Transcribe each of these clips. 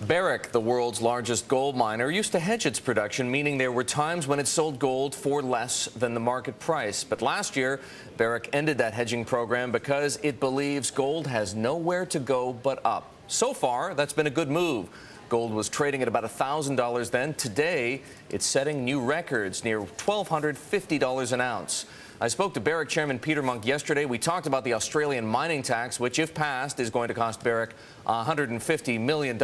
Barrick, the world's largest gold miner, used to hedge its production, meaning there were times when it sold gold for less than the market price. But last year, Barrick ended that hedging program because it believes gold has nowhere to go but up. So far, that's been a good move. Gold was trading at about $1,000 then. Today, it's setting new records, near $1,250 an ounce. I spoke to Barrick Chairman Peter Munk yesterday. We talked about the Australian mining tax, which, if passed, is going to cost Barrick $150 million.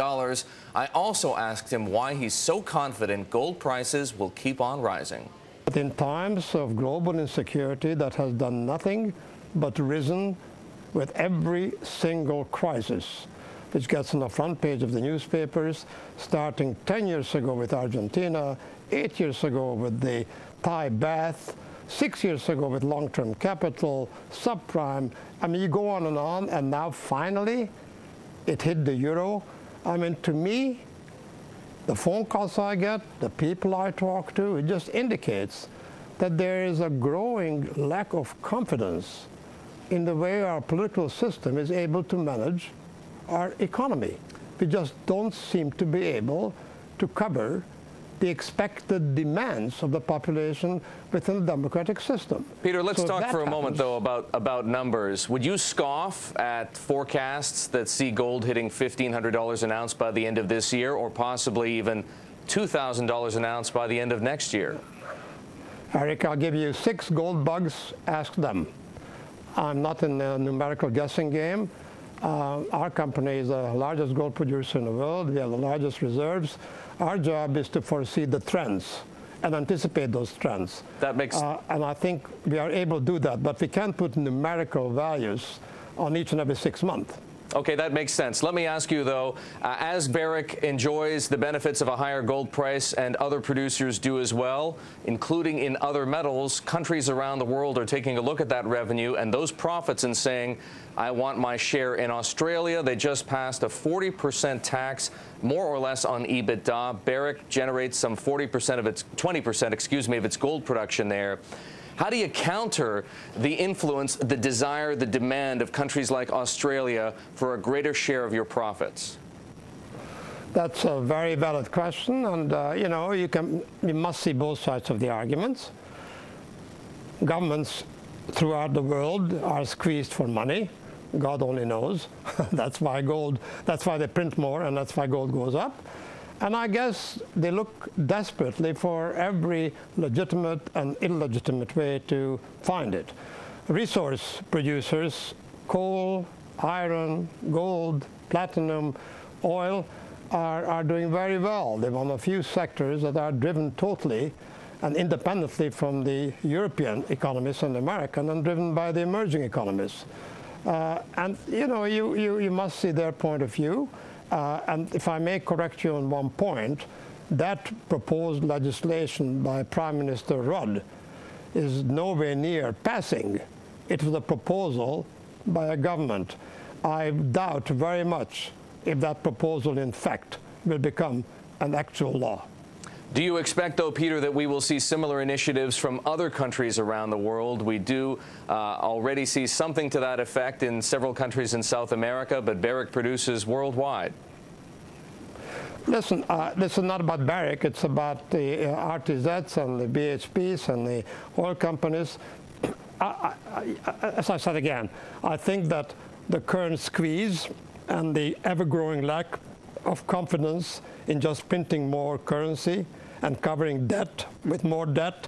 I also asked him why he's so confident gold prices will keep on rising. In times of global insecurity that has done nothing but risen with every single crisis, which gets on the front page of the newspapers, starting 10 years ago with Argentina, 8 years ago with the Thai baht, 6 years ago with long-term capital, subprime. I mean, you go on, and now finally it hit the euro. I mean, to me, the phone calls I get, the people I talk to, it just indicates that there is a growing lack of confidence in the way our political system is able to manage our economy. We just don't seem to be able to cover the expected demands of the population within the democratic system. Peter, let's talk for a moment, though, about numbers. Would you scoff at forecasts that see gold hitting $1,500 an ounce by the end of this year, or possibly even $2,000 an ounce by the end of next year? Erik, I'll give you 6 gold bugs. Ask them. I'm not in the numerical guessing game. Our company is the largest gold producer in the world. We have the largest reserves. Our job is to foresee the trends and anticipate those trends. That makes and I think we are able to do that, but we can't put numerical values on each and every 6 months. Okay, that makes sense. Let me ask you, though, as Barrick enjoys the benefits of a higher gold price and other producers do as well, including in other metals, countries around the world are taking a look at that revenue and those profits and saying, I want my share. In Australia, they just passed a 40% tax, more or less, on EBITDA. Barrick generates some 20%, of its gold production there. How do you counter the influence, the desire, the demand of countries like Australia for a greater share of your profits? That's a very valid question, and you know, you must see both sides of the arguments. Governments throughout the world are squeezed for money. God only knows. That's why they print more, and that's why gold goes up. And I guess they look desperately for every legitimate and illegitimate way to find it. Resource producers, coal, iron, gold, platinum, oil, are doing very well. They're one of the few sectors that are driven totally and independently from the European economies and American, and driven by the emerging economies. And you know, you must see their point of view. And if I may correct you on one point, that proposed legislation by Prime Minister Rudd is nowhere near passing. It was a proposal by a government. I doubt very much if that proposal, in fact, will become an actual law. Do you expect, though, Peter, that we will see similar initiatives from other countries around the world? We do already see something to that effect in several countries in South America, but Barrick produces worldwide. Listen, this is not about Barrick. It's about the RTZs and the BHPs and the oil companies. As I said again, I think that the current squeeze and the ever-growing lack of confidence in just printing more currency and covering debt with more debt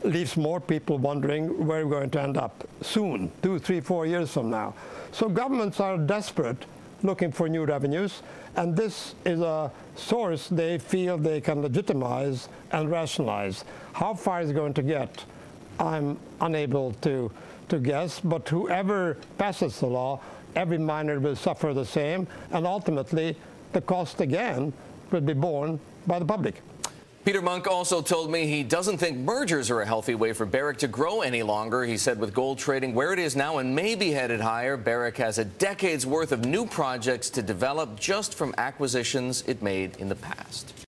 leaves more people wondering where we're going to end up soon, 2, 3, 4 years from now. So governments are desperate, looking for new revenues, and this is a source they feel they can legitimize and rationalize. How far it's going to get, I'm unable to guess, but whoever passes the law, every miner will suffer the same, and ultimately the cost again will be borne by the public. Peter Munk also told me he doesn't think mergers are a healthy way for Barrick to grow any longer. He said with gold trading where it is now and maybe headed higher, Barrick has a decade's worth of new projects to develop just from acquisitions it made in the past.